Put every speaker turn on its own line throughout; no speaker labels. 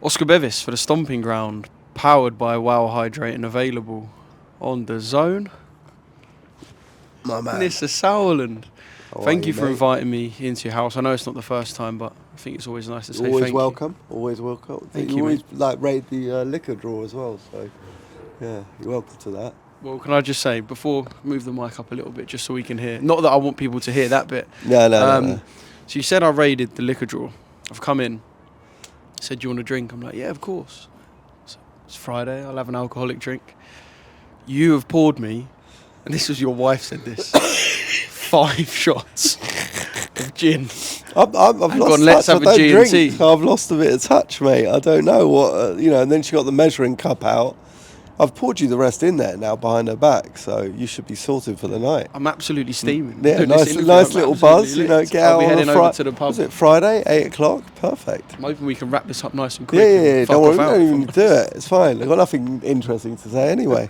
Oscar Bevis for the Stomping Ground, powered by Wow Hydrate and available on DAZN.
My man.
Nisse Sauerland. Thank you for
mate?
inviting me into your house. I know it's not the first time, but I think it's always nice to say
Always
thank
welcome. Always welcome.
Thank
you
you,
always raid the liquor drawer as well. So yeah, you're welcome to that.
Well, can I just say, before move the mic up a little bit, just so we can hear. Not that I want people to hear that bit.
No.
So you said I raided the liquor drawer. I've come in. Said, do you want a drink? I'm like, yeah, of course. So it's Friday. I'll have an alcoholic drink. You have poured me, and this was your wife said this, 5 shots of gin.
I've lost
gone, let's
touch.
have a
I don't drink.
G&T.
I've lost a bit of touch, mate. I don't know what And then she got the measuring cup out. I've poured you the rest in there now behind her back, so you should be sorted for the night.
I'm absolutely steaming.
Yeah,
Doing
nice
this interview,
little
I'm
buzz.
absolutely
Get
lit. I'll
out
be
on
heading
a
over to the pub.
Was it Friday, 8 o'clock? Perfect.
I'm hoping we can wrap this up nice and quick.
Yeah.
Fuck
Don't worry,
off
we
out
don't
if
even
I'm
do it. It's fine. I've got nothing interesting to say anyway.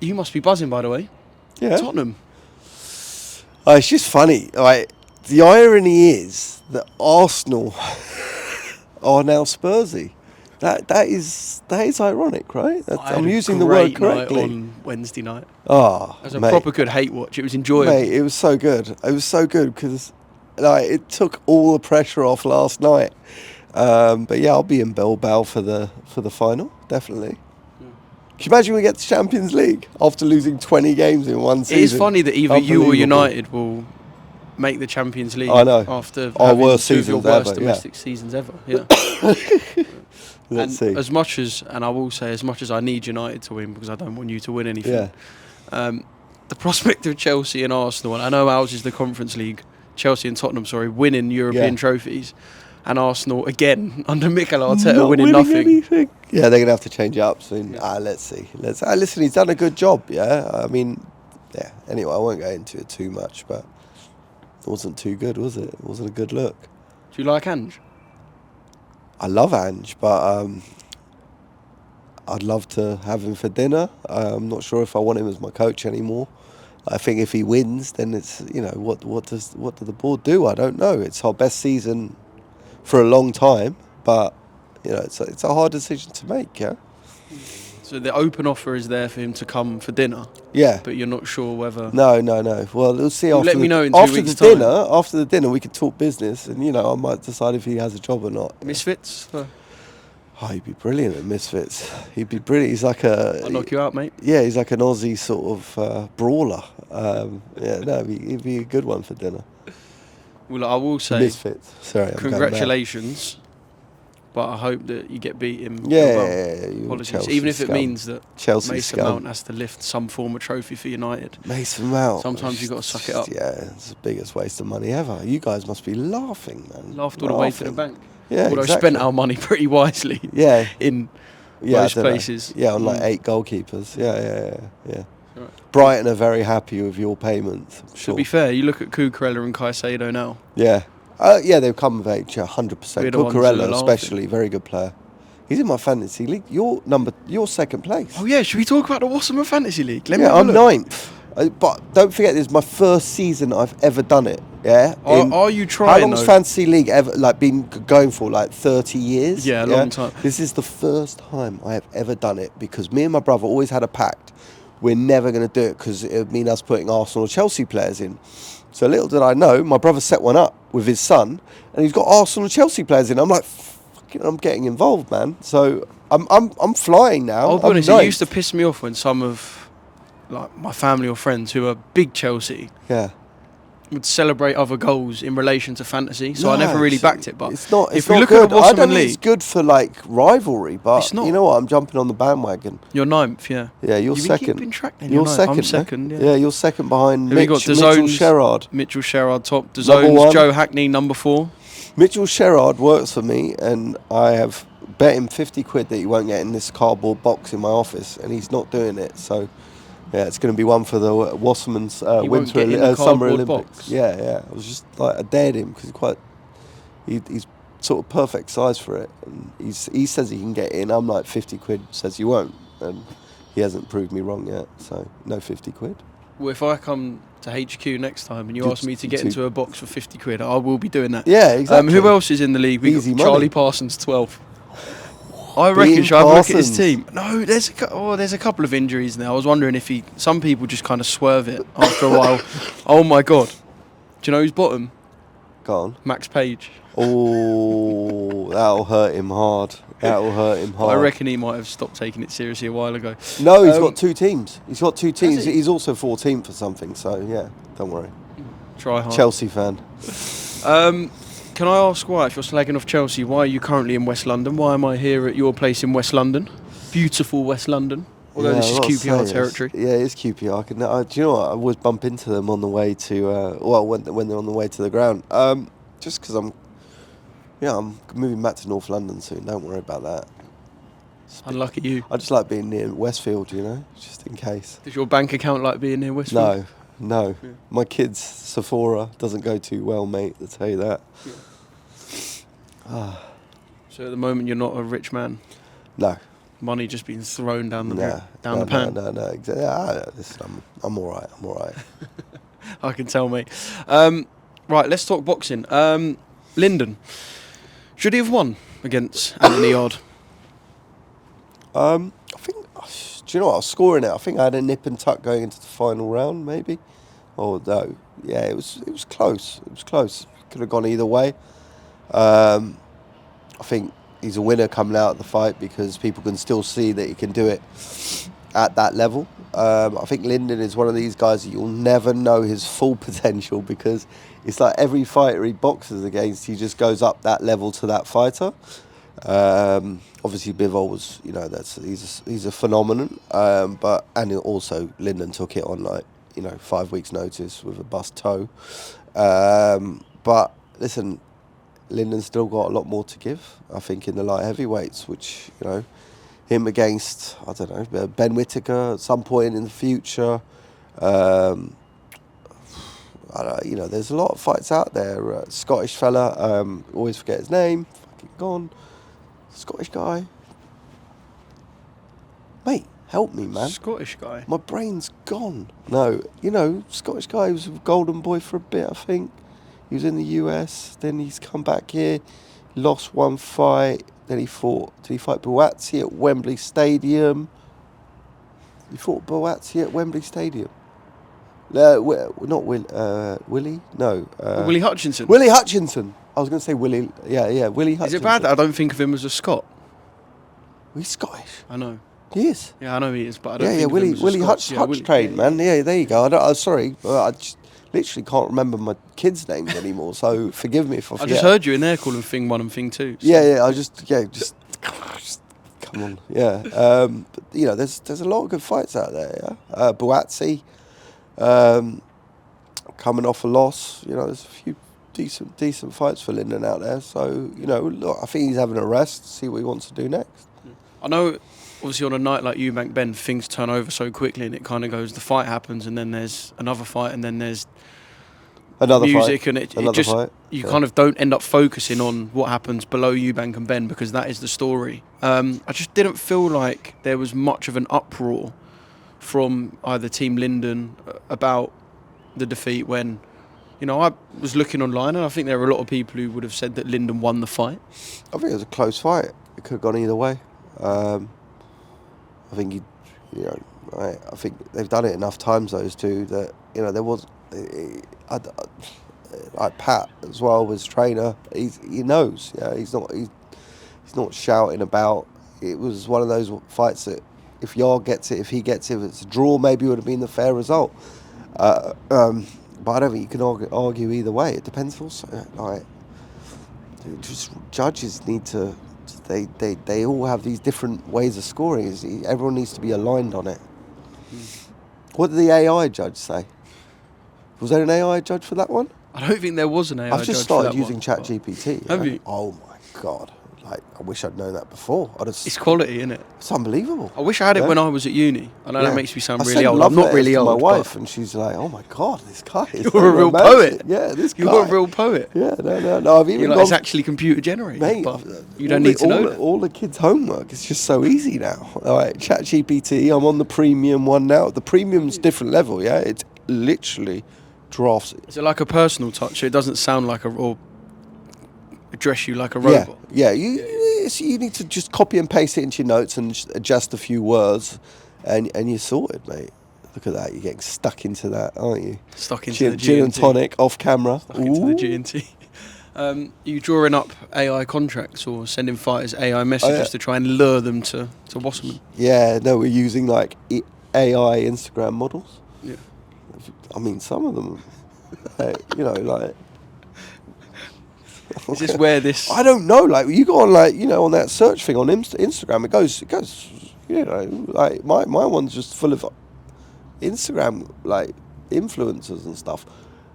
You must be buzzing, by the way.
Yeah.
Tottenham.
It's just funny. Right? The irony is that Arsenal are now Spursy. That is ironic, right? I'm using the word correctly.
Night on Wednesday night.
Oh,
It was a
mate,
proper good hate watch. It was enjoyable.
mate, it was so good. It was so good because it took all the pressure off last night. But yeah, I'll be in Bilbao for the final, definitely. Can you imagine we get to Champions League after losing 20 games in one season?
It is funny that either you or
Unbelievable.
United will make the Champions League.
I know.
After
Our
having
worst
two of your
seasons
worst
ever,
domestic seasons ever. Yeah.
Let's
and
see.
as much as I need United to win because I don't want you to win anything.
Yeah.
The prospect of Chelsea and Arsenal, and I know ours is the Conference League, Chelsea and Tottenham, winning European trophies, and Arsenal again under Mikel Arteta
Not
winning nothing.
Anything. Yeah, they're going to have to change it up soon. Yeah. Let's see. Listen, he's done a good job, yeah? I mean, yeah. Anyway, I won't go into it too much, but it wasn't too good, was it? It wasn't a good look.
Do you like Ange?
I love Ange, but I'd love to have him for dinner. I'm not sure if I want him as my coach anymore. I think if he wins, then it's, what do the board do? I don't know. It's our best season for a long time, but it's a hard decision to make, yeah.
So the open offer is there for him to come for dinner.
Yeah.
But you're not sure whether.
No. Well, we'll see after.
Let me know in 2 weeks'
the
time.
dinner. After the dinner, we can talk business, and I might decide if he has a job or not.
Misfits?
Oh, he'd be brilliant at Misfits. He'd be brilliant. He's like
I'll knock you out, mate.
Yeah, he's like an Aussie sort of brawler. He'd be a good one for dinner.
Well, I will say.
Misfits. Sorry, I'm
congratulations. But I hope that you get beat in.
Yeah.
Apologies. Even if it means that
Chelsea
Mason Mount has to lift some form of trophy for United.
Mason Mount.
Sometimes you've got to suck it up.
Yeah, it's the biggest waste of money ever. You guys must be laughing, man.
Laughed all the way to the bank.
Yeah,
although
exactly.
spent our money pretty wisely.
Yeah.
In most places.
Yeah, on like 8 goalkeepers. Yeah.
Right.
Brighton are very happy with your payments.
To be fair, you look at Cucurella and Caicedo now.
Yeah. They've come of age, 100%. Cucurella especially, very good player. He's in my fantasy league. You're second place.
Oh yeah, should we talk about the Wasserman Fantasy League?
I'm 9th. But don't forget, this is my first season I've ever done it. Yeah.
Are you trying?
How long's fantasy league ever been going for? Like 30 years.
Yeah, a long time.
This is the first time I have ever done it because me and my brother always had a pact. We're never going to do it because it would mean us putting Arsenal or Chelsea players in. So little did I know, my brother set one up with his son, and he's got Arsenal and Chelsea players in. I'm like, I'm getting involved, man. So I'm flying now.
I'll be honest, it used to piss me off when some of my family or friends who are big Chelsea would celebrate other goals in relation to fantasy. So I never really backed it. But
it's not.
if
we
look
good.
at the Wasserman League,
it's good for rivalry, but
it's not.
You know what? I'm jumping on the bandwagon.
You're 9th, yeah.
Yeah, you're second.
Keeping track then.
You're second.
I'm second.
Yeah, you're second behind
Mitchell
Sherrard.
Mitchell Sherrard top. DAZN's Joe Hackney number 4.
Mitchell Sherrard works for me, and I have bet him 50 quid that he won't get in this cardboard box in my office, and he's not doing it. So, yeah, it's going to be one for the Wasserman's Summer Olympics.
Box.
Yeah. I was just I dared him because he's sort of perfect size for it, and he says he can get in. I'm like 50 quid says you won't, and he hasn't proved me wrong yet. So no 50 quid.
Well, if I come to HQ next time and you ask me to get
to-
into a box for 50 quid, I will be doing that.
Yeah, exactly.
Who else is in the league? We
Easy
got
money.
Charlie Parsons, 12. I reckon. Should I have a look at his
Parsons.
team? No, there's a couple of injuries now. I was wondering if some people just kind of swerve it after a while. Oh my God. Do you know who's bottom?
Go on.
Max Page.
Oh, that'll hurt him hard. That'll hurt him hard.
I reckon he might have stopped taking it seriously a while ago.
No, he's got 2 teams. He's got 2 teams.
Has he?
He's also 14th for something, so yeah, don't worry.
Try hard.
Chelsea fan.
Can I ask why, if you're slagging off Chelsea, why are you currently in West London? Why am I here at your place in West London? Beautiful West London. Although this is QPR territory.
It's QPR. Do you know what? I always bump into them on the way to, when they're on the way to the ground. Just because I'm moving back to North London soon. Don't worry about that.
Unlucky you.
I just like being near Westfield, just in case.
Does your bank account like being near Westfield?
No.
Yeah.
My kid's Sephora doesn't go too well, mate. I'll tell you that.
Yeah. So at the moment you're not a rich man?
No.
Money just being thrown down the
No,
pan?
No, exactly. Listen, I'm all right.
I can tell, mate. Right, let's talk boxing. Lyndon, should he have won against Anthony Yard?
I think. Do you know what? I was scoring it. I think I had a nip and tuck going into the final round, maybe. Oh no, yeah, it was close. It was close. Could have gone either way. I think he's a winner coming out of the fight because people can still see that he can do it at that level. I think Lyndon is one of these guys that you'll never know his full potential because it's like every fighter he boxes against, he just goes up that level to that fighter. Obviously Bivol was, he's a phenomenon. And also Lyndon took it on 5 weeks' notice with a bust toe. But listen, Lyndon's still got a lot more to give, I think, in the light heavyweights, which, him against, I don't know, Ben Whittaker at some point in the future. There's a lot of fights out there. Scottish fella, always forget his name, fucking gone. Scottish guy. Mate, help me, man.
Scottish guy?
My brain's gone. No, Scottish guy who was a golden boy for a bit, I think. He was in the US, then he's come back here, lost one fight, then did he fight Boazzi at Wembley Stadium? He fought Boazzi at Wembley Stadium. Not Willie? No.
Willie Hutchinson?
Willie Hutchinson. I was going to say Willie. Yeah, Willie Hutchinson.
Is it bad that I don't think of him as a Scot?
He's Scottish.
I know.
He is.
Yeah, I know he is, but I don't think of
Willie
him as a Scot.
Hutch trained, man. Yeah, there you go. I'm sorry. I just literally can't remember my kids' names anymore, so forgive me if I forget.
I just heard you in there calling Thing 1 and Thing 2. So.
Yeah, just come on. Yeah. But, there's a lot of good fights out there, yeah. Boazzi, coming off a loss, there's a few decent fights for Lyndon out there. So, look, I think he's having a rest, see what he wants to do next.
I know, obviously, on a night like Eubank-Benn, things turn over so quickly and it kind of goes, the fight happens and then there's another fight and then there's
another
music
fight.
and it just,
fight.
you kind of don't end up focusing on what happens below Eubank and Ben because that is the story. I just didn't feel like there was much of an uproar from either Team Lyndon about the defeat when, I was looking online and I think there were a lot of people who would have said that Lyndon won the fight.
I think it was a close fight. It could have gone either way. I think I think they've done it enough times, those two, that there was. Like Pat as well, was trainer. He knows. Yeah, he's not shouting about. It was one of those fights that if Yard gets it, if he gets it, if it's a draw, maybe it would have been the fair result. But I don't think you can argue either way. It depends also. Just judges need to. They all have these different ways of scoring. Everyone needs to be aligned on it. What did the AI judge say? Was there an AI judge for that one?
I don't think there was an AI judge.
I've just started using ChatGPT.
Have you?
Oh my God. like, I wish I'd known that before.
It's quality, isn't it?
It's unbelievable.
I wish I had it when I was at uni. I know that makes me sound
I
really
sent
old.
love
I'm not
letters
really
to
old.
my wife, and she's like, "Oh my God, this guy is
You're a real poet.
Yeah, this guy.
You're a real poet.
Yeah, no. I've even
You're like, it's actually computer generated,
mate,
but you don't need to know that.
All the kids' homework is just so easy now. Like ChatGPT, I'm on the premium one now. The premium's different level, yeah? It's literally drafts it.
Is it like a personal touch? So it doesn't sound like or address you like a robot?
Yeah. You need to just copy and paste it into your notes and just adjust a few words, and you're sorted, mate. Look at that. You're getting stuck into that, aren't you?
Stuck into the
gin and tonic off camera.
Stuck into the G&T. You drawing up AI contracts or sending fighters AI messages to try and lure them to Wasserman?
Yeah, no, we're using like AI Instagram models.
Yeah.
I mean, some of them, like.
Is this where this?
I don't know. Like you go on, on that search thing on Instagram, it goes. Like my one's just full of Instagram like influencers and stuff,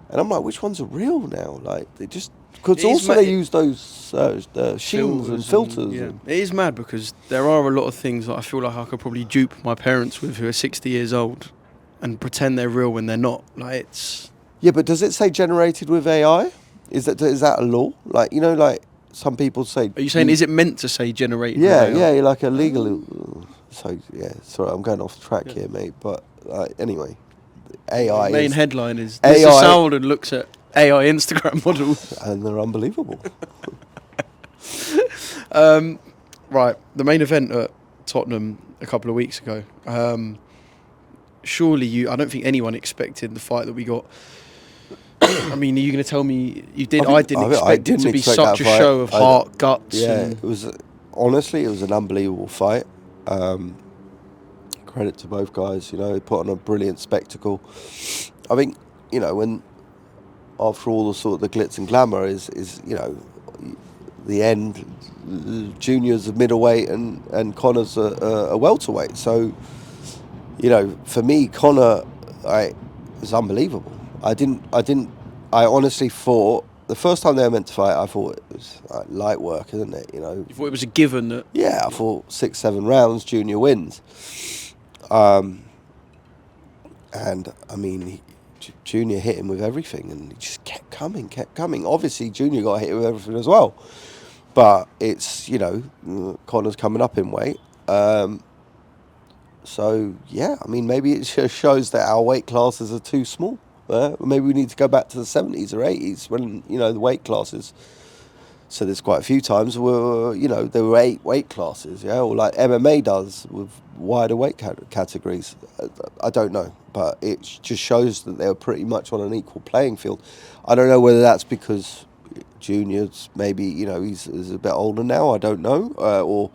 and I'm like, which ones are real now? Like they just because also they use those the shings and filters.
It is mad because there are a lot of things that I feel like I could probably dupe my parents with who are 60 years old, and pretend they're real when they're not. Like it's.
Yeah, but does it say generated with AI? Is that a law? Like like some people say.
Are you saying is it meant to say generated?
Yeah, like a legal. So yeah, sorry, I'm going off track here, mate. But anyway, AI.
The main headline is Nisse Sauerland looks at AI Instagram models,
and they're unbelievable.
Right, the main event at Tottenham a couple of weeks ago. Surely I don't think anyone expected the fight that we got. I mean, are you going to tell me you did? I didn't expect it to be such a show of heart, guts.
Yeah, it was honestly, it was an unbelievable fight. Credit to both guys. They put on a brilliant spectacle. I think when after all the sort of the glitz and glamour is the end. Junior's a middleweight and Conor's a welterweight. So for me, Conor, it was unbelievable. I honestly thought the first time they were meant to fight, I thought it was light work, isn't it? You
thought it was a given that.
Yeah, I thought 6-7 rounds, Junior wins. And I mean, Junior hit him with everything, and he just kept coming. Obviously, Junior got hit with everything as well, but it's Conor's coming up in weight. So yeah, I mean, maybe it just shows that our weight classes are too small. Maybe we need to go back to the 70s or 80s when the weight classes. So there's quite a few times where there were 8 weight classes, or like MMA does with wider weight categories. I don't know, but it just shows that they're pretty much on an equal playing field. I don't know whether that's because Junior's maybe he's a bit older now. I don't know, or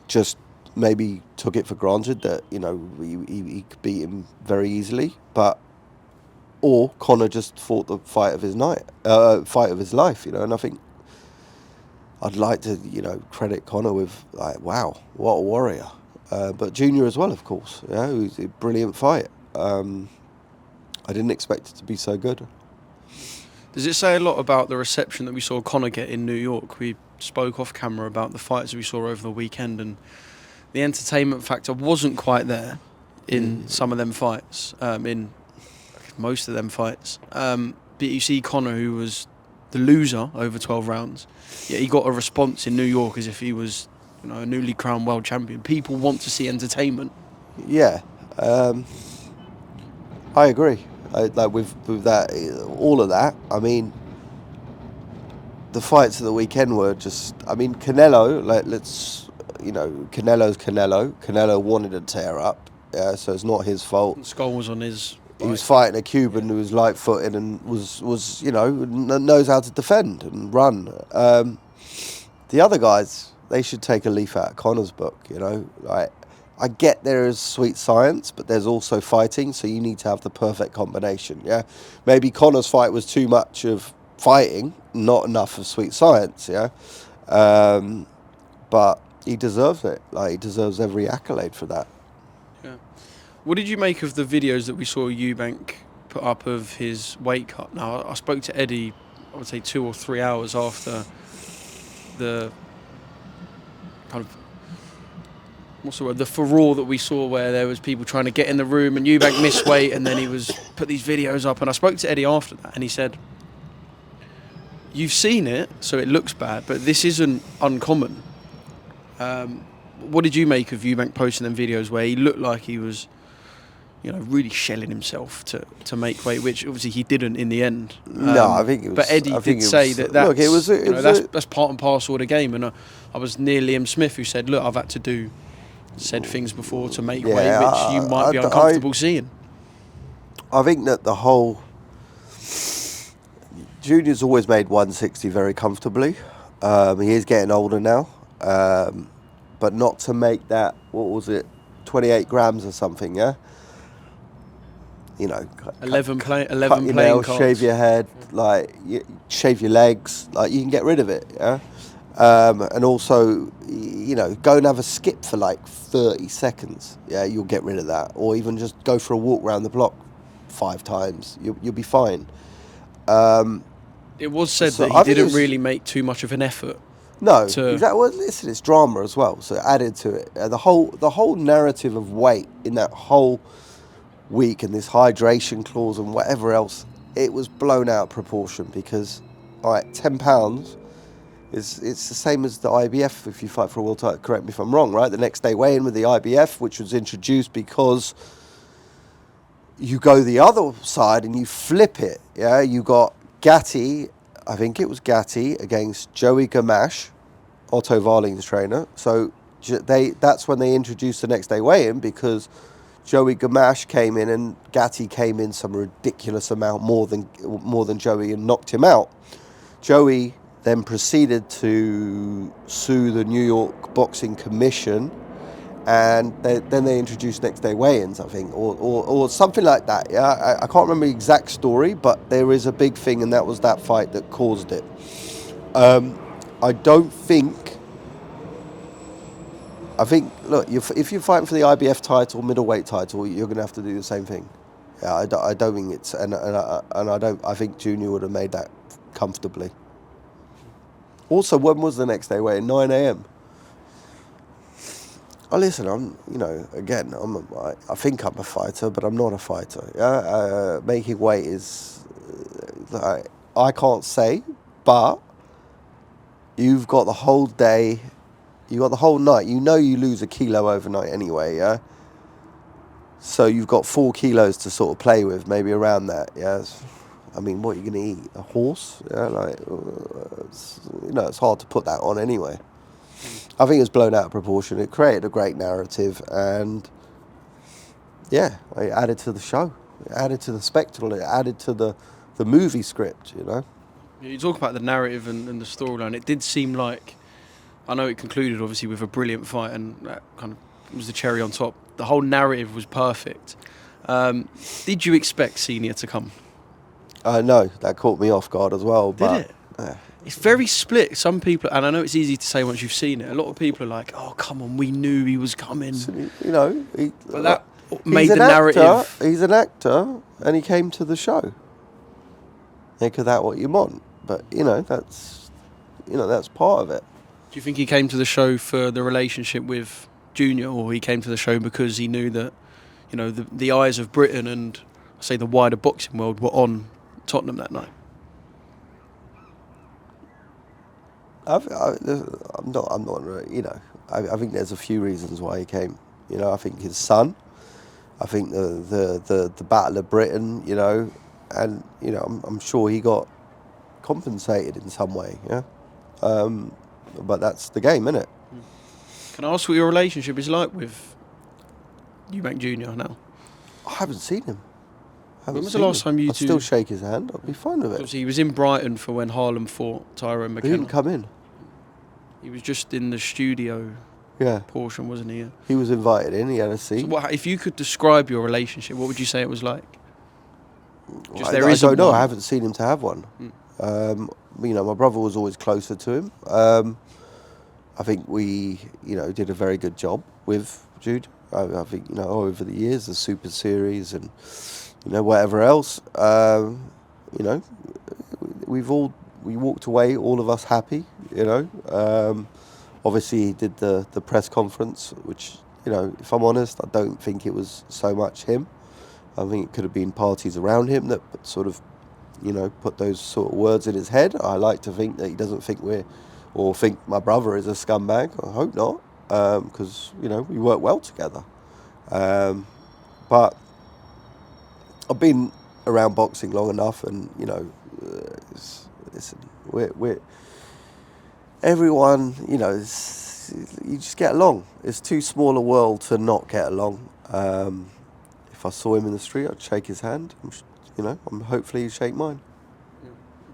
just maybe took it for granted that he could beat him very easily, or Conor just fought the fight of his life, and I think I'd like to, credit Conor with wow, what a warrior, but Junior as well, of course, it was a brilliant fight. I didn't expect it to be so good.
Does it say a lot about the reception that we saw Conor get in New York? We spoke off camera about the fights we saw over the weekend, and the entertainment factor wasn't quite there in some of them fights, in most of them fights. But you see Conor, who was the loser over 12 rounds, yet he got a response in New York as if he was a newly crowned world champion. People want to see entertainment.
Yeah, I agree. With that, all of that. I mean, the fights of the weekend were just. I mean, Canelo. Canelo's Canelo. Canelo wanted to tear up. Yeah, so it's not his fault.
The skull was on his.
He was fighting a Cuban who was light-footed and was knows how to defend and run. The other guys, they should take a leaf out of Conor's book. I get there is sweet science, but there's also fighting, so you need to have the perfect combination. Yeah, maybe Conor's fight was too much of fighting, not enough of sweet science. Yeah, but he deserves it. He deserves every accolade for that.
Yeah. What did you make of the videos that we saw Eubank put up of his weight cut? Now, I spoke to Eddie, I would say 2 or 3 hours after the kind of, what's the word, the furore that we saw where there was people trying to get in the room and Eubank missed weight, and then he was put these videos up, and I spoke to Eddie after that and he said, you've seen it, so it looks bad, but this isn't uncommon. What did you make of Eubank posting them videos where he looked like he was, you know, really shelling himself to make weight, which obviously he didn't in the end.
No, I think it was.
But Eddie did say that that's,
look,
that's part and parcel of the game. And I was near Liam Smith who said, look, I've had to do said things before to make weight, which you might be uncomfortable seeing.
I think that the whole... Junior's always made 160 very comfortably. He is getting older now. But not to make that, what was it, 28 grams or something, yeah? You know,
11
cut your
playing
nails,
cards.
shave your head, shave your legs, you can get rid of it, yeah? And also, you know, go and have a skip for 30 seconds, yeah, you'll get rid of that. Or even just go for a walk around the block 5 times, you'll be fine.
It was said that he didn't really make too much of an effort.
No, exactly. Well, listen, it's drama as well, so it added to it. The whole narrative of weight in that whole week and this hydration clause and whatever else, it was blown out of proportion because, all right, £10 it's the same as the IBF if you fight for a world title. Correct me if I'm wrong, right? The next day weigh-in with the IBF, which was introduced because you go the other side and you flip it. Yeah, you got Gatti. I think it was Gatti against Joey Gamache, Otto Warling's trainer. So that's when they introduced the next day weigh-in because Joey Gamache came in and Gatti came in some ridiculous amount more than Joey and knocked him out. Joey then proceeded to sue the New York Boxing Commission, and then they introduced next day weigh-ins, I think, or something like that. Yeah, I can't remember the exact story, but there is a big thing, and that was that fight that caused it. I think, look, if you're fighting for the IBF title, middleweight title, you're going to have to do the same thing. Yeah, I don't think it's, and I think Junior would have made that comfortably. Also, when was the next day weigh-in? 9 a.m. Oh, listen, I think I'm a fighter, but I'm not a fighter. Yeah, making weight is, I can't say, but you've got the whole day, you've got the whole night. You know you lose a kilo overnight anyway, yeah? So you've got 4 kilos to sort of play with, maybe around that, yeah? I mean, what are you going to eat? A horse? Yeah, it's hard to put that on anyway. I think it's blown out of proportion. It created a great narrative, and yeah, it added to the show. It added to the spectacle. It added to the movie script, you know.
You talk about the narrative and the storyline. It did seem like, I know it concluded obviously with a brilliant fight, and that kind of was the cherry on top. The whole narrative was perfect. Did you expect Senior to come?
No, that caught me off guard as well.
Did it? It's very split. Some people, and I know it's easy to say once you've seen it, a lot of people are like, oh, come on, we knew he was coming.
You know,
but that made the narrative.
He's an actor, and he came to the show. Make of that what you want. But, that's part of it.
Do you think he came to the show for the relationship with Junior, or he came to the show because he knew that, the eyes of Britain and, say, the wider boxing world were on Tottenham that night?
I'm not. I think there's a few reasons why he came. I think his son. I think the Battle of Britain. And I'm sure he got compensated in some way. Yeah. But that's the game, isn't it?
Can I ask what your relationship is like with Eubank Jr. now?
I haven't seen him.
When was the last time you two...
I'd still shake his hand. I'd be fine with it.
Obviously, he was in Brighton for when Harlem fought Tyrone McKenna.
He didn't come in.
He was just in the studio portion, wasn't he?
He was invited in. He had a seat.
So if you could describe your relationship, what would you say it was like?
I don't know. I haven't seen him to have one. My brother was always closer to him. I think we, did a very good job with Jude. I think, over the years, the Super Series and... whatever else, we walked away, all of us happy, Obviously, he did the press conference, which, you know, if I'm honest, I don't think it was so much him. I think it could have been parties around him that sort of, you know, put those sort of words in his head. I like to think that he doesn't think think my brother is a scumbag. I hope not, because, you know, we work well together. But I've been around boxing long enough, and, you know, listen, we're everyone, you know, you just get along. It's too small a world to not get along. If I saw him in the street, I'd shake his hand. You know, hopefully he'd shake mine.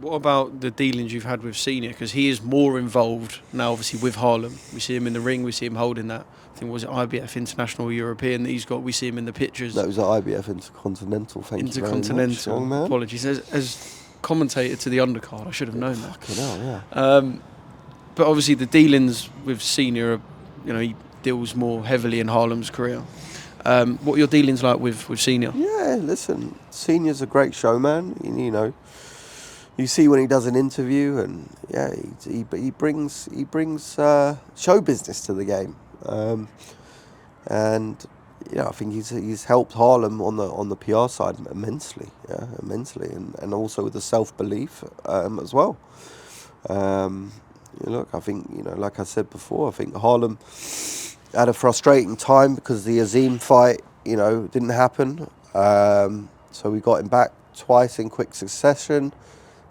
What about the dealings you've had with Senior? Because he is more involved now, obviously, with Harlem. We see him in the ring. We see him holding that. I think, was it IBF International European that he's got? We see him in the pictures.
That was at IBF Intercontinental. Thank you very much.
Intercontinental. Apologies. As commentator to the undercard, I should have known that.
Fucking hell, yeah.
But obviously the dealings with Senior, you know, he deals more heavily in Harlem's career. What are your dealings like with Senior?
Yeah, listen, Senior's a great showman. You know, you see when he does an interview, and yeah, he brings show business to the game, and you know, I think he's helped Harlem on the PR side immensely, and also with the self-belief as well. Look, I think, you know, like I said before, I think Harlem had a frustrating time because the Azim fight, you know, didn't happen. So we got him back twice in quick succession,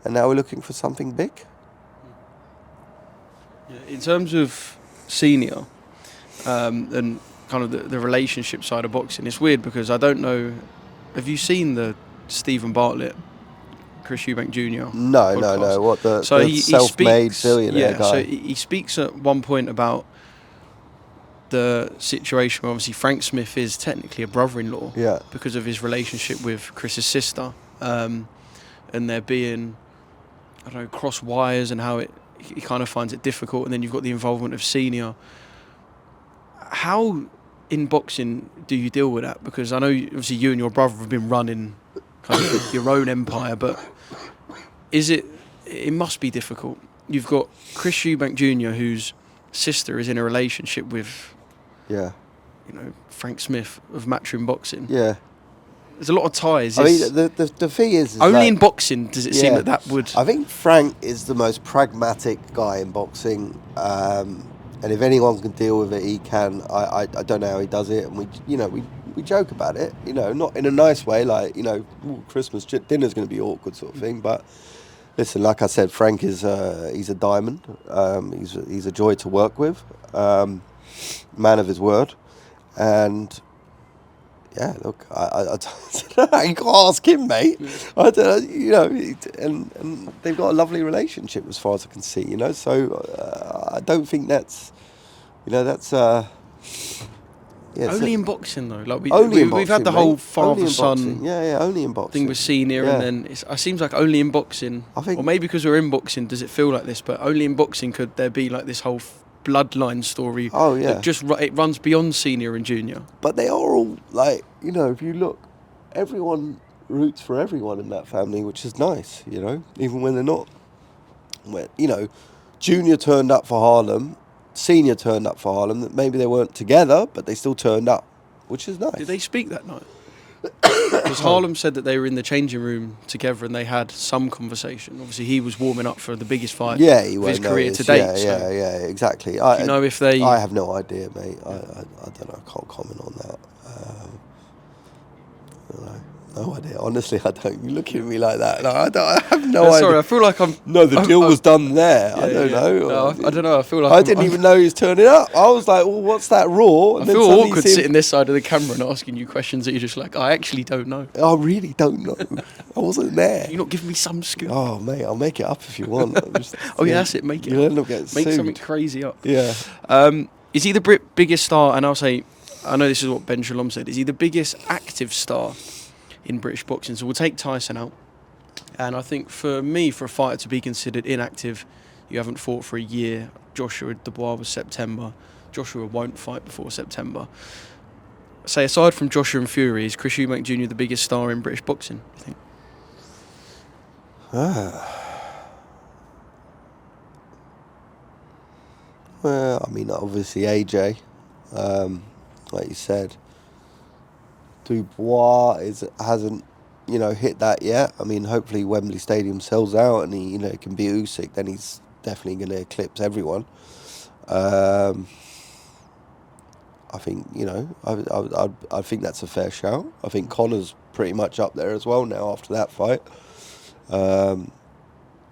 and now we're looking for something big.
Yeah, in terms of Senior and kind of the relationship side of boxing, it's weird because I don't know. Have you seen the Stephen Bartlett, Chris Eubank Jr.
No. What the self-made billionaire guy?
So he speaks at one point about the situation where obviously Frank Smith is technically a brother-in-law, because of his relationship with Chris's sister, and there being, I don't know, cross wires, and how he kind of finds it difficult. And then you've got the involvement of Senior. How in boxing do you deal with that? Because I know obviously you and your brother have been running kind of your own empire, but it must be difficult. You've got Chris Eubank Jr., whose sister is in a relationship with, you know, Frank Smith of Matchroom Boxing. Yeah. There's a lot of ties.
I mean, the thing is
only
like,
in boxing does it seem that would...
I think Frank is the most pragmatic guy in boxing, and if anyone can deal with it, he can. I don't know how he does it, and we joke about it, you know, not in a nice way, like, you know, Christmas dinner's going to be awkward sort of thing. But listen, like I said, Frank is he's a diamond. He's a joy to work with, man of his word, and yeah, look, I you can't ask him, mate. I don't, you know, and they've got a lovely relationship as far as I can see, you know. So I don't think that's, you know, that's.
Only in boxing though, like we've had the whole father-son
only in boxing
thing with Senior, and then it seems like only in boxing, I think, or maybe because we're in boxing does it feel like this, but only in boxing could there be like this whole bloodline story. That just it runs beyond Senior and Junior.
But they are all like, you know, if you look, everyone roots for everyone in that family, which is nice, you know, even when they're not. You know, Junior turned up for Harlem. Senior turned up for Harlem. Maybe they weren't together, but they still turned up, which is nice.
Did they speak that night? Because Harlem said that they were in the changing room together and they had some conversation. Obviously, he was warming up for the biggest fight of his career to date.
Yeah, exactly.
Do you know if they...
I have no idea, mate. I don't know. I can't comment on that. I don't know. No idea. Honestly, I don't. You look at me like that. No, I have no idea.
Sorry, I feel like I'm...
No, the deal was done there. I don't know.
No, I don't know. I feel like
I didn't even know he was turning up. I was like, well, what's that Raw?
And I feel awkward sitting this side of the camera and asking you questions that you're just like, I actually don't know.
I really don't know. I wasn't there.
Can you not give me some scoop?
Oh, mate, I'll make it up if you want.
That's it. Make it
you'll
up.
end up getting
Make
sued.
something crazy up.
Yeah.
Is he the biggest star? And I'll say, I know this is what Ben Shalom said. Is he the biggest active star in British boxing? So we'll take Tyson out, and I think for me, for a fighter to be considered inactive, you haven't fought for a year. Joshua Dubois was September. Joshua won't fight before September. Say aside from Joshua and Fury, is Chris Eubank Jr. the biggest star in British boxing, do you think?
Well, I mean, obviously AJ, like you said. Dubois hasn't, hit that yet. I mean, hopefully Wembley Stadium sells out and he, can be Usyk. Then he's definitely going to eclipse everyone. I think, I think that's a fair shout. I think Conor's pretty much up there as well now after that fight.
Does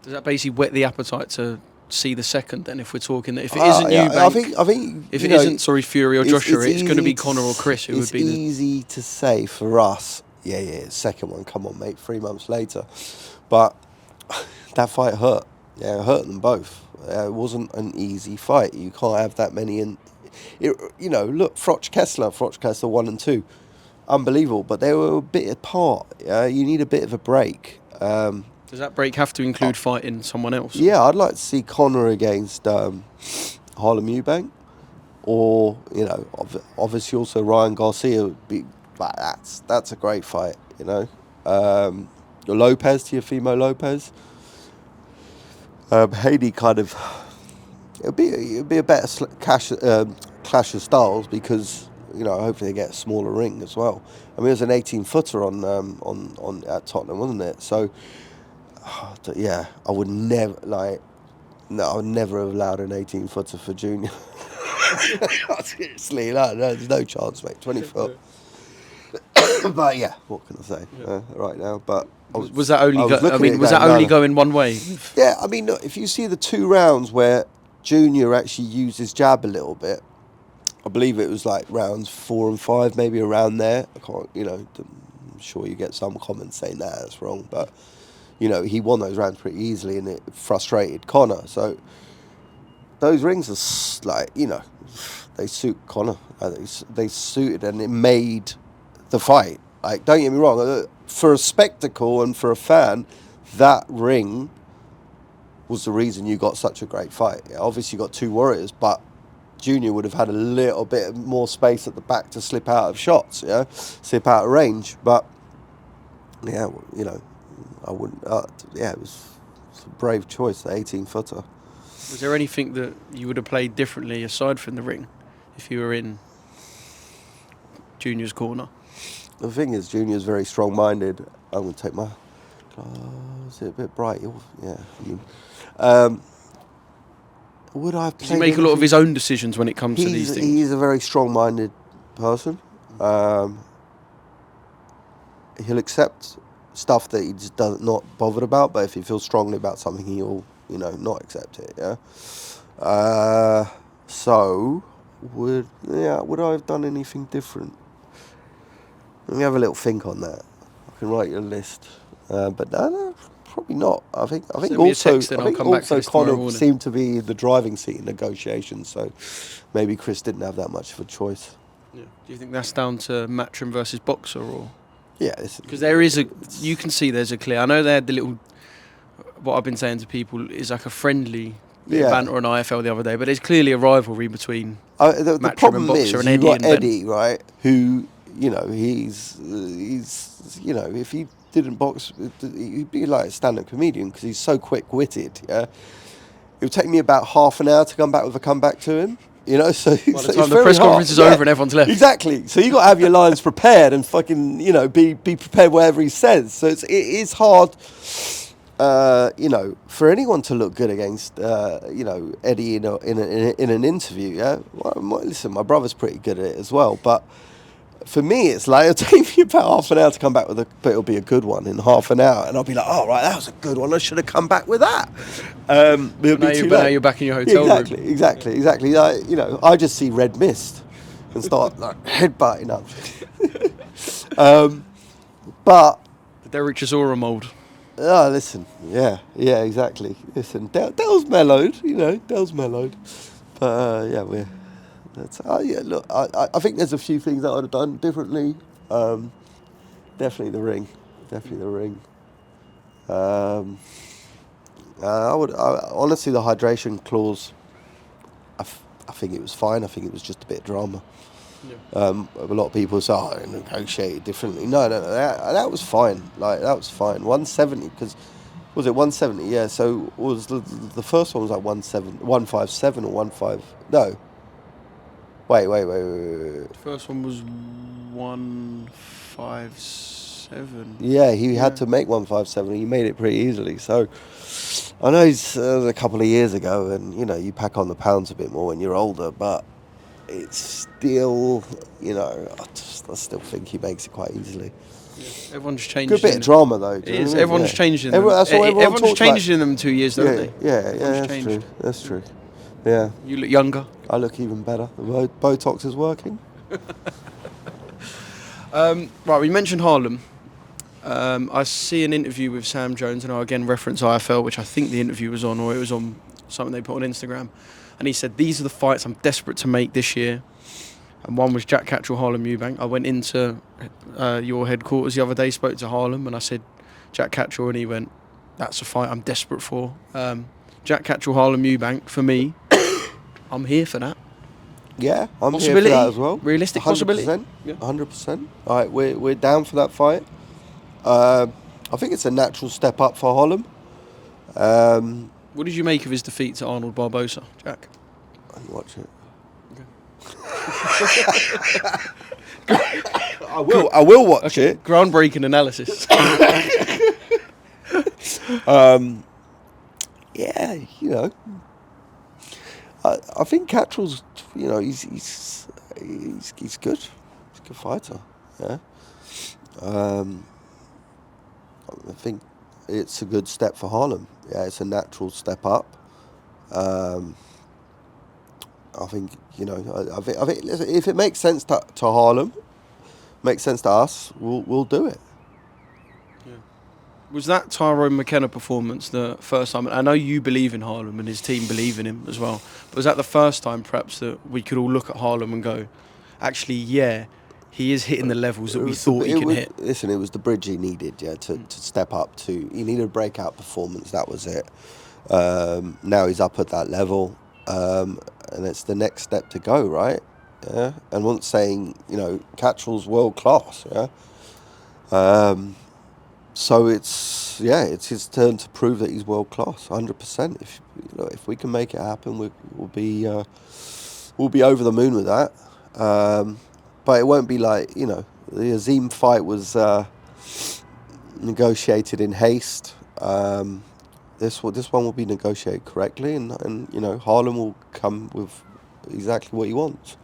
that basically whet the appetite to see the second? Then, if we're talking that if it isn't Eubank,
I think
if it isn't Fury or Joshua, it's going to be Conor or Chris. Who would be?
It's easy to say for us. Yeah, second one. Come on, mate. 3 months later, but that fight hurt. Yeah, it hurt them both. It wasn't an easy fight. You can't have that many in. Look, Froch Kessler 1 and 2, unbelievable. But they were a bit apart. Yeah, you need a bit of a break.
Does that break have to include fighting someone else?
Yeah, I'd like to see Conor against Harlem Eubank, or obviously also Ryan Garcia would be. Like, that's a great fight. Lopez, Teofimo Lopez. Haiti kind of. It'd be a better clash of styles because hopefully they get a smaller ring as well. I mean, it was an 18-footer on at Tottenham, wasn't it? So. Yeah, I would never I would never have allowed an 18-footer for Junior. Seriously, there's no chance, mate. 20 foot. But yeah, what can I say right now? But
was that only going one way?
Yeah, I mean, look, if you see the 2 rounds where Junior actually used his jab a little bit, I believe it was like rounds 4 and 5, maybe around there. I can't, I'm sure you get some comments saying that's wrong, but. He won those rounds pretty easily and it frustrated Conor. So those rings are they suit Conor. They suited and it made the fight. Like, don't get me wrong, for a spectacle and for a fan, that ring was the reason you got such a great fight. Yeah, obviously you got 2 warriors, but Junior would have had a little bit more space at the back to slip out of shots, slip out of range. But, yeah, I wouldn't. It was a brave choice, the 18-footer.
Was there anything that you would have played differently aside from the ring if you were in Junior's corner?
The thing is, Junior's very strong-minded. I'm going to take my... is it a bit bright? Yeah. I mean, would I have played...
Does he make a lot of his own decisions when it comes to these things?
He's a very strong-minded person. He'll accept stuff that he just not bothered about, but if he feels strongly about something, he'll not accept it. So would I have done anything different? Let me have a little think on that. I can write you a list, but no, probably not. I think also Conor seemed to be the driving seat in negotiations, so maybe Chris didn't have that much of a choice.
Yeah. Do you think that's down to Matchroom versus Boxer or?
Yeah,
because there is you can see there's a clear. I know they had the little. What I've been saying to people is like a friendly banter on IFL the other day, but there's clearly a rivalry between
the problem
and Boxer
is
and Eddie
you've
and
got Eddie,
Ben.
right? Who he's if he didn't box, he'd be like a stand-up comedian because he's so quick-witted. Yeah, it would take me about half an hour to come back with a comeback to him. So
by the time the press conference is over and everyone's left.
Exactly. So you got to have your lines prepared and fucking be prepared whatever he says. So it is hard, for anyone to look good against Eddie in an interview. Yeah. Well, listen, my brother's pretty good at it as well, but. For me, it's like it'll take me about half an hour to come back but it'll be a good one in half an hour, and I'll be like, "Oh, right, that was a good one. I should have come back with that."
Now you're back in your hotel room.
Exactly. I just see red mist and start headbutting up. But
the Derek Chisora mould.
Oh, listen, yeah, exactly. Listen, Dell's mellowed, Dell's mellowed, but we're. Look, I think there's a few things that I'd have done differently. Definitely the ring. Honestly, the hydration clause, I think it was fine. I think it was just a bit of drama. Yeah. A lot of people say, I negotiated differently. No, that was fine. That was fine. 170, because Was it 170? Yeah. So was the first one was like 157 or 15? No. Wait.
The first one was 157.
Yeah, he had to make 157. He made it pretty easily. So I know he's a couple of years ago, and you pack on the pounds a bit more when you're older, but it's still, I still think he makes it quite easily.
Yeah. Everyone's changed.
Good bit of drama though.
It is. Everyone's changed in them.
That's what
Everyone's changed in them 2 years, don't they?
Yeah, that's true. That's true. Yeah.
You look younger.
I look even better. The Botox is working.
Right, we mentioned Harlem. I see an interview with Sam Jones, and I again reference IFL, which I think the interview was on, or it was on something they put on Instagram. And he said, these are the fights I'm desperate to make this year. And one was Jack Catrol, Harlem Eubank. I went into your headquarters the other day, spoke to Harlem, and I said, Jack Catrol, and he went, that's a fight I'm desperate for. Jack Catrol, Harlem Eubank, for me, I'm here for that.
Yeah, I'm here for that as well.
Realistic
100%,
possibility.
100%. All right, we're down for that fight. I think it's a natural step up for Harlem.
What did you make of his defeat to Arnold Barbosa, Jack?
I didn't watch it.
Okay.
I will watch it.
Groundbreaking analysis.
Yeah, I think Catrol's, he's good. He's a good fighter. Yeah. I think it's a good step for Harlem. Yeah, it's a natural step up. I think I think if it makes sense to Harlem, makes sense to us, we'll do it.
Yeah. Was that Tyrone McKenna performance the first time? I know you believe in Harlem and his team believe in him as well. But was that the first time perhaps that we could all look at Harlem and go, actually, yeah, he is hitting the levels that we thought he can hit?
Listen, it was the bridge he needed, to step up to. He needed a breakout performance. That was it. Now he's up at that level, and it's the next step to go, right? Yeah, and once saying, Catrol's world class. Yeah. So it's his turn to prove that he's world class, 100%. If we can make it happen, we'll be over the moon with that. But it won't be like, the Azim fight was negotiated in haste. This one will be negotiated correctly, and Harlem will come with exactly what he wants.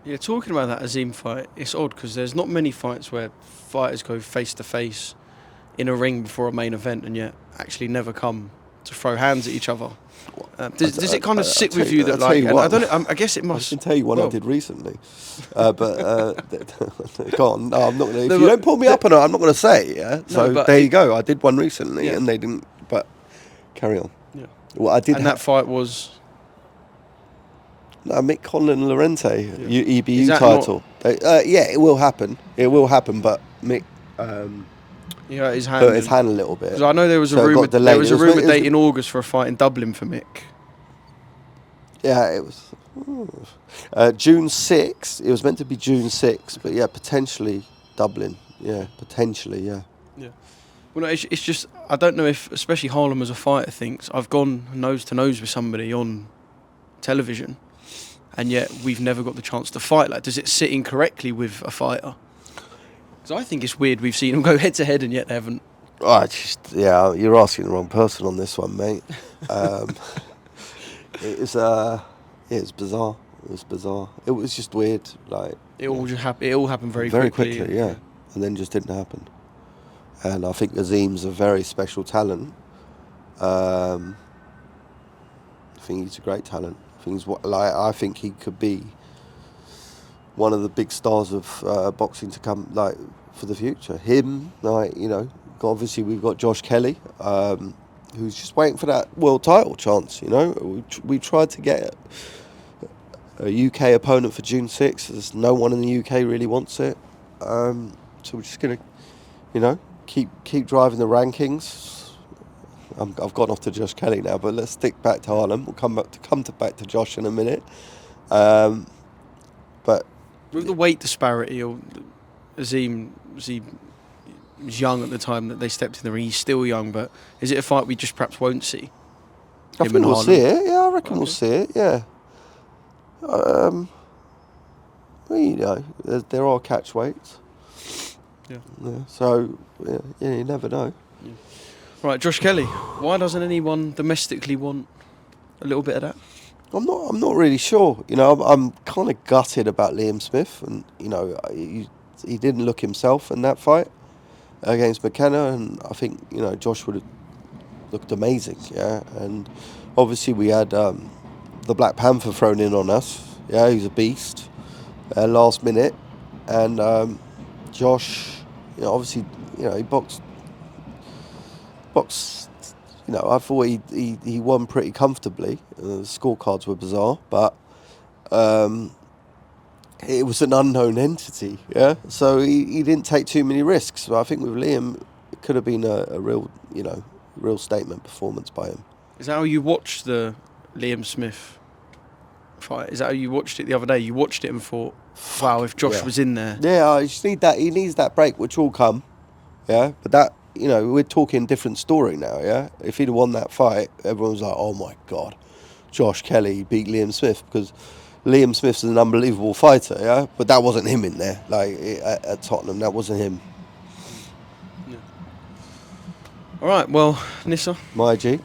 Yeah, talking about that Azim fight, it's odd because there's not many fights where fighters go face to face in a ring before a main event and yet actually never come to throw hands at each other. Does it kind of sit with you that, like, I guess it must.
I can tell you one I did recently, but go on. No, I'm not going to. If you don't pull me up on it, I'm not going to say. Yeah. So there you go. I did one recently, and they didn't. But carry on.
Yeah.
Well, I did.
And that fight was.
No, Mick Conlon Lorente, EBU title. Yeah, it will happen. It will happen, but Mick.
His hand.
Hurt his hand a little bit.
Because I know there was a rumour. There was a rumour date in August for a fight in Dublin for Mick.
Yeah, it was June 6th. It was meant to be June 6th, but yeah, potentially Dublin. Yeah, potentially, yeah.
Yeah. Well, no, it's just, I don't know if, especially Harlem as a fighter thinks, I've gone nose to nose with somebody on television, and yet we've never got the chance to fight. Like, does it sit incorrectly with a fighter? Because I think it's weird we've seen them go head to head and yet they haven't.
You're asking the wrong person on this one, mate. It's bizarre. It was bizarre. It was just weird. Like
it all happened very quickly.
Yeah, and then just didn't happen. And I think Azim's a very special talent. I think he's a great talent. I think he could be one of the big stars of boxing to come, like, for the future. Him, obviously we've got Josh Kelly, who's just waiting for that world title chance. We tried to get a UK opponent for June 6th. There's no one in the UK really wants it. So we're just gonna, keep driving the rankings. I've gone off to Josh Kelly now, but let's stick back to Harlem. We'll come back to Josh in a minute. But
with the weight disparity, or Azim was young at the time that they stepped in the ring. He's still young, but is it a fight we just perhaps won't see?
I think we'll see it. Yeah, I reckon we'll see it. Yeah. Well, you know, there are catch weights.
Yeah.
So you never know.
Yeah. Right, Josh Kelly. Why doesn't anyone domestically want a little bit of that?
I'm not really sure. You know, I'm kind of gutted about Liam Smith, and you know, he didn't look himself in that fight against McKenna, and I think, you know, Josh would have looked amazing. Yeah, and obviously we had the Black Panther thrown in on us. Yeah, he's a beast. Last minute, and Josh, you know, obviously, you know, he boxed. You know, I thought he won pretty comfortably. The scorecards were bizarre, but it was an unknown entity. Yeah, so he didn't take too many risks. But I think with Liam, it could have been a real, you know, real statement performance by him. Is
that how you watched the Liam Smith fight? Is that how you watched it the other day? You watched it and thought, wow, if Josh was in there.
Yeah, I just need that. He needs that break, which will come. Yeah, but that, you know, we're talking different story now. Yeah, if he'd have won that fight, everyone was like, oh my God, Josh Kelly beat Liam Smith, because Liam Smith's an unbelievable fighter. Yeah, but that wasn't him in there. Like at Tottenham, that wasn't him.
Yeah. All right, well, Nisse.
My G.